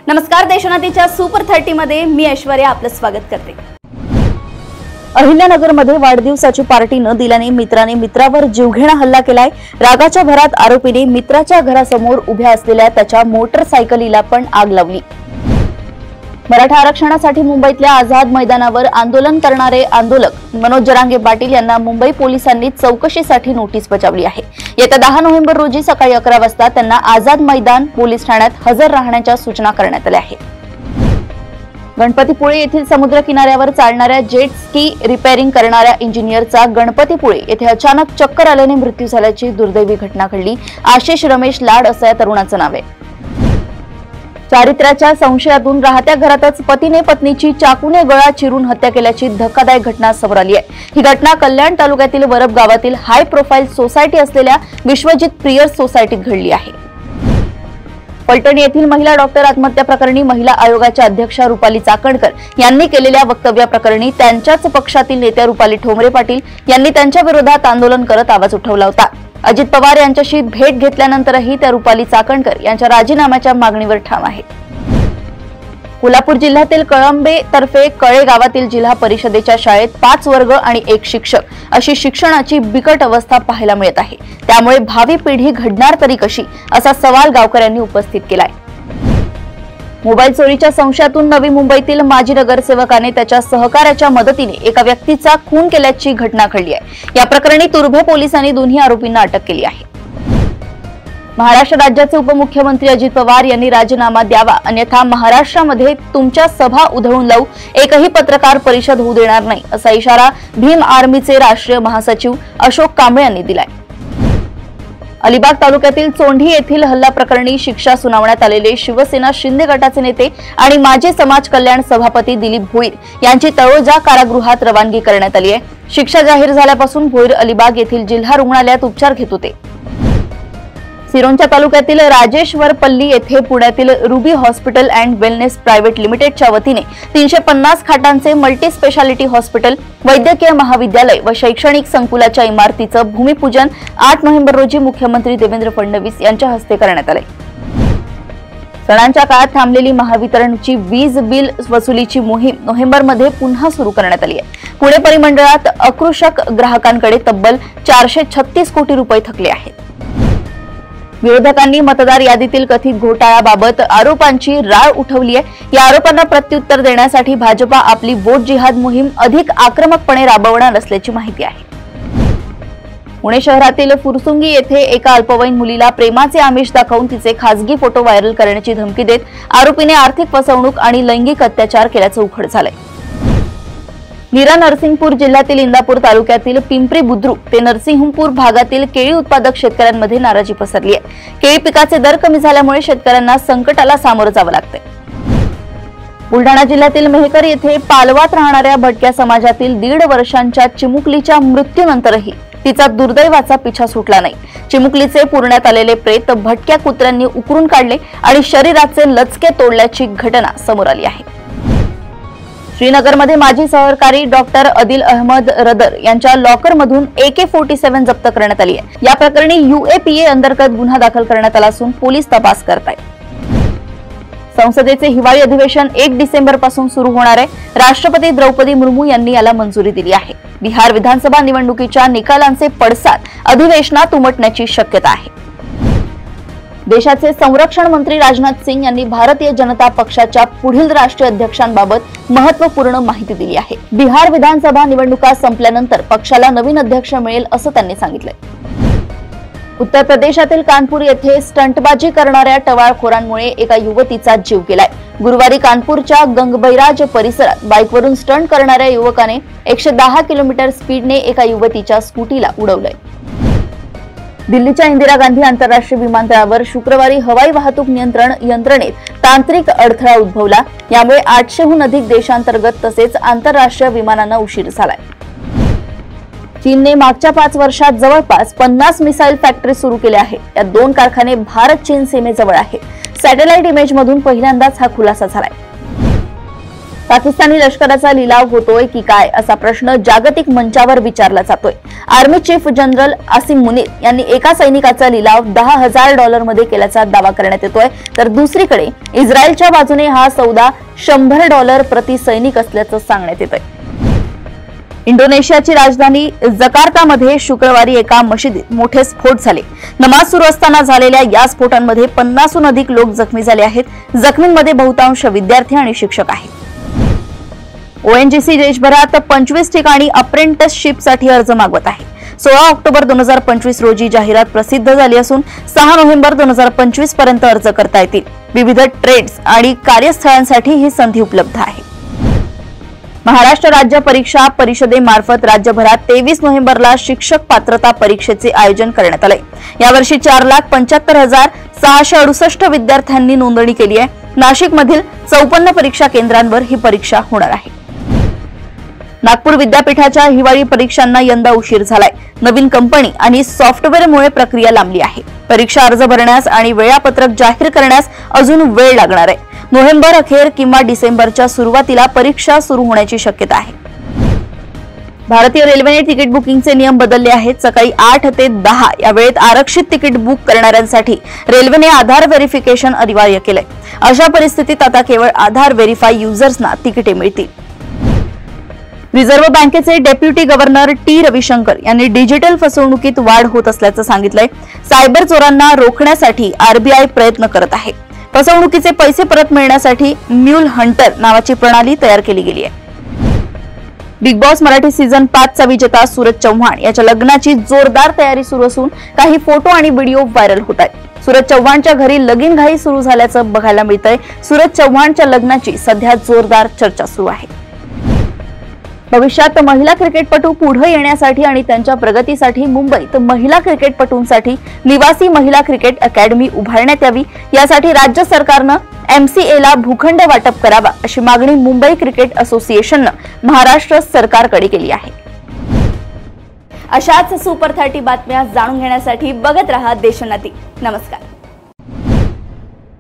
नमस्कार, देशोन्नतीच्या सुपर 30 मध्ये मी ऐश्वर्या आपलं स्वागत करते। अहिल्यानगरमध्ये वाढदिवसाची पार्टी न दिल्याने मित्राने मित्रावर जीवघेणा हल्ला केलाय। रागाच्या भरात आरोपीने मित्राच्या घरासमोर उभ्या असलेल्या त्याच्या मोटरसायकलीला पण आग लावली। मराठा आरक्षणासाठी मुंबईतल्या आझाद मैदानावर आंदोलन करणारे आंदोलक मनोज जरांगे पाटील यांना मुंबई पोलिसांनी चौकशीसाठी नोटीस बजावली आहे। येत्या 10 नोव्हेंबर रोजी सकाळी 11 वाजता त्यांना आझाद मैदान पोलीस ठाण्यात हजर राहण्याच्या सूचना करण्यात आल्या आहेत। गणपतीपुळे येथील समुद्र किनाऱ्यावर चालणाऱ्या जेट स्की रिपेअरिंग करणाऱ्या इंजिनियरचा गणपतीपुळे येथे अचानक चक्कर आल्याने मृत्यू झाल्याची दुर्दैवी घटना घडली। आशिष रमेश लाड असं या तरुणाचं नाव आहे। चारित्र्याच्या संशयातून राहत्या घरातच पतीने पत्नीची चाकूने गळा चिरून हत्या केल्याची धक्कादायक घटना समोर आली आहे। ही घटना कल्याण तालुक्यातील वरब गावातील हाय प्रोफाईल सोसायटी असलेल्या विश्वजित प्रियर्स सोसायटीत घडली आहे। पलटण येथील महिला डॉक्टर आत्महत्या प्रकरणी महिला आयोगाच्या अध्यक्षा रुपाली चाकणकर यांनी केलेल्या वक्तव्याप्रकरणी त्यांच्याच पक्षातील नेत्या रुपाली ठोंबरे पाटील यांनी त्यांच्या विरोधात आंदोलन करत आवाज उठवला होता। अजित पवार यांच्याशी भेट घेतल्यानंतरही त्या रुपाली चाकणकर यांच्या राजीनाम्याच्या मागणीवर ठाम आहे। कोल्हापूर जिल्ह्यातील कळंबे तर्फे कळे गावातील जिल्हा परिषदेच्या शाळेत 5 वर्ग आणि 1 शिक्षक अशी शिक्षणाची बिकट अवस्था पाहायला मिळत आहे। त्यामुळे भावी पिढी घडणार तरी कशी असा सवाल गावकऱ्यांनी उपस्थित केलाय। मोबाईल चोरीच्या संशयातून नवी मुंबईतील माजी नगरसेवकाने त्याच्या सहकार्याच्या मदतीने एका व्यक्तीचा खून केल्याची घटना घडली आहे। या प्रकरणी तुर्भे पोलिसांनी दोन्ही आरोपींना अटक केली आहे। महाराष्ट्र राज्याचे उपमुख्यमंत्री अजित पवार यांनी राजीनामा द्यावा, अन्यथा महाराष्ट्रामध्ये तुमच्या सभा उधळून लावू, एकही पत्रकार परिषद होऊ देणार नाही असा इशारा भीम आर्मीचे राष्ट्रीय महासचिव अशोक कांबळे यांनी दिलाय। अलिबाग तालुक्यातील चोंढी येथील हल्ला प्रकरणी शिक्षा सुनावण्यात आलेले शिवसेना शिंदे गटाचे नेते आणि माजी समाज कल्याण सभापती दिलीप भोईर यांची तळोजा कारागृहात रवानगी करण्यात आली आहे। शिक्षा जाहीर झाल्यापासून भोईर अलिबाग येथील जिल्हा रुग्णालयात उपचार घेत होते। सिरोंचा तालुक्यातील राजेश्वरपल्ली येथे पुण्यातील ruby hospital and wellness private लिमिटेडच्या वतीने 350 खाटांचे मल्टी स्पेशालिटी हॉस्पिटल, वैद्यकीय महाविद्यालय व शैक्षणिक संकुलाच्या इमारतीचं भूमिपूजन 8 नोव्हेंबर रोजी मुख्यमंत्री देवेंद्र फडणवीस यांच्या हस्ते करण्यात आले। सणांच्या काळात थांबलेली महावितरणची वीज बिल वसुलीची मोहीम नोव्हेंबरमध्ये पुन्हा सुरू करण्यात आली आहे। पुणे परिमंडळात अकृषक ग्राहकांकडे तब्बल 436 कोटी रुपये थकले आहेत। विरोधकांनी मतदार यादीतील कथित घोटाळ्याबाबत आरोपांची राळ उठवली आहे। या आरोपांना प्रत्युत्तर देण्यासाठी भाजपा आपली वोट जिहाद मोहीम अधिक आक्रमकपणे राबवणार असल्याची माहिती आहे। पुणे शहरातील फुरसुंगी येथे एका अल्पवयीन मुलीला प्रेमाचे आमिष दाखवून तिचे खासगी फोटो व्हायरल करण्याची धमकी देत आरोपीने आर्थिक फसवणूक आणि लैंगिक अत्याचार केल्याचं उघड झालंय। नीरा नरसिंहपूर जिल्ह्यातील इंदापूर तालुक्यातील पिंपरी बुद्रुक ते नरसिंहपूर भागातील केळी उत्पादक शेतकऱ्यांमध्ये नाराजी पसरली आहे। केळी पिकाचे दर कमी झाल्यामुळे शेतकऱ्यांना संकटाला सामोरं जावं लागतंय। बुलढाणा जिल्ह्यातील मेहकर येथे पालवात राहणाऱ्या भटक्या समाजातील 1.5 वर्षांच्या चिमुकलीच्या मृत्यूनंतरही तिचा दुर्दैवाचा पिछा सुटला नाही। चिमुकलीचे पुरण्यात आलेले प्रेत भटक्या कुत्र्यांनी उकरून काढले आणि शरीराचे लचके तोडल्याची घटना समोर आली आहे। श्रीनगरमध्ये माजी सहकारी डॉक्टर आदिल अहमद रदर यांच्या लॉकरमधून AK-47 जप्त करण्यात आली आहे। या प्रकरणी UAPA अंतर्गत गुन्हा दाखल करण्यात आला असून पोलीस तपास करत आहेत। संसदेचे हिवाळी अधिवेशन 1 डिसेंबर पासून सुरू होणार आहे। राष्ट्रपती द्रौपदी मुर्मू यांनी याला मंजुरी दिली आहे। बिहार विधानसभा निवडणुकीच्या निकालांचे पडसाद अधिवेशनात उमटण्याची शक्यता आहे। देशाचे संरक्षण मंत्री राजनाथ सिंग यांनी भारतीय जनता पक्षाच्या पुढील राष्ट्रीय अध्यक्षांबाबत महत्त्वपूर्ण माहिती दिली आहे। बिहार विधानसभा निवडणुका संपल्यानंतर पक्षाला नवीन अध्यक्ष मिळेल असं त्यांनी सांगितलंय। उत्तर प्रदेशातील कानपूर येथे स्टंटबाजी करणाऱ्या टवाळखोरांमुळे एका युवतीचा जीव गेलाय। गुरुवारी कानपूरच्या गंगबैराज परिसरात बाईकवरून स्टंट करणाऱ्या युवकाने 110 किलोमीटर स्पीडने एका युवतीच्या स्कूटीला उडवलंय। दिल्लीच्या इंदिरा गांधी आंतरराष्ट्रीय विमानतळावर शुक्रवारी हवाई वाहतूक नियंत्रण यंत्रणेत तांत्रिक अडथळा उद्भवला। यामुळे 800हून अधिक देशांतर्गत तसेच आंतरराष्ट्रीय विमानांना उशीर झालाय। चीनने मागच्या 5 वर्षात जवळपास 50 मिसाईल फॅक्टरी सुरू केल्या आहेत। या 2 कारखाने भारत चीन सीमेजवळ आहेत। सॅटेलाइट इमेजमधून पहिल्यांदाच हा खुलासा झालाय। पाकिस्तानी लष्कराचा लिलाव होतोय की काय असा प्रश्न जागतिक मंचावर विचारला जातोय। Army chief general Asim Munir यांनी एका सैनिकाचा लिलाव $10,000 मध्ये केल्याचा दावा करण्यात येतोय, तर दुसरीकडे इस्रायलच्या बाजूने हा सौदा $100 प्रति सैनिक असल्याचं सांगण्यात येतंय। इंडोनेशियाची राजधानी जकार्तामध्ये शुक्रवारी एका मशिदीत मोठे स्फोट झाले। नमाज सुरू असताना झालेल्या या स्फोटांमध्ये 50हून अधिक लोक जखमी झाले आहेत। जखमींमध्ये बहुतांश विद्यार्थी आणि शिक्षक आहेत। ONGC देशभरात 25 ठिकाणी अप्रेंटिसशिपसाठी अर्ज मागवत आहे। 16 ऑक्टोबर 2025 रोजी जाहिरात प्रसिद्ध झाली असून 6 नोव्हेंबर 2025 पर्यंत अर्ज करता येतील। विविध ट्रेड्स आणि कार्यस्थळांसाठी ही संधी उपलब्ध आहे। महाराष्ट्र राज्य परीक्षा परिषदेमार्फत राज्यभरात 23 नोव्हेंबरला शिक्षक पात्रता परीक्षेचे आयोजन करण्यात आले। यावर्षी 4,75,668 विद्यार्थ्यांनी नोंदणी केली आहे। नाशिकमधील 54 परीक्षा केंद्रांवर ही परीक्षा होणार आहे। नागपूर विद्यापीठाच्या हिवाळी परीक्षांना यंदा उशीर झालाय। नवीन कंपनी आणि सॉफ्टवेअरमुळे प्रक्रिया लांबली आहे। परीक्षा अर्ज भरण्यास आणि वेळापत्रक जाहीर करण्यास अजून वेळ लागणार आहे। नोव्हेंबर अखेर किंवा डिसेंबरच्या सुरुवातीला परीक्षा सुरू होण्याची शक्यता आहे। भारतीय रेल्वेने तिकीट बुकिंगचे नियम बदलले आहेत। सकाळी 8 ते 10 या वेळेत आरक्षित तिकीट बुक करणाऱ्यांसाठी रेल्वेने आधार व्हेरिफिकेशन अनिवार्य केलंय। अशा परिस्थितीत आता केवळ आधार व्हेरिफाय युजर्सना तिकिटे मिळतील। रिझर्व्ह बँकेचे डेप्युटी गव्हर्नर टी रविशंकर यांनी डिजिटल फसवणुकीत वाढ होत असल्याचं सांगितलंय। सायबर चोरांना रोखण्यासाठी RBI प्रयत्न करत आहे। फसवणुकीचे पैसे परत मिळण्यासाठी म्यूल हंटर नावाची प्रणाली तयार केली गेली आहे। बिग बॉस मराठी सीझन 5 चा विजेता सूरज चव्हाण याच्या लग्नाची जोरदार तयारी सुरू असून काही फोटो आणि व्हिडिओ व्हायरल होत आहेत। सूरज चव्हाणच्या घरी लगीनघाई सुरू झाल्याचं बघायला मिळतंय। सूरज चव्हाणच्या लग्नाची सध्या जोरदार चर्चा सुरू आहे। भविष्यात महिला क्रिकेटपटू पुढे येण्यासाठी आणि त्यांच्या प्रगतीसाठी मुंबईत महिला क्रिकेटपटूंसाठी निवासी महिला क्रिकेट अकॅडमी उभारण्यात यावी, यासाठी राज्य सरकारनं MCA ला भूखंड वाटप करावा अशी मागणी मुंबई क्रिकेट असोसिएशननं महाराष्ट्र सरकारकडे केली आहे। अशाच सुपर 30 बातम्या जाणून घेण्यासाठी बघत रहा देशोन्नती। नमस्कार।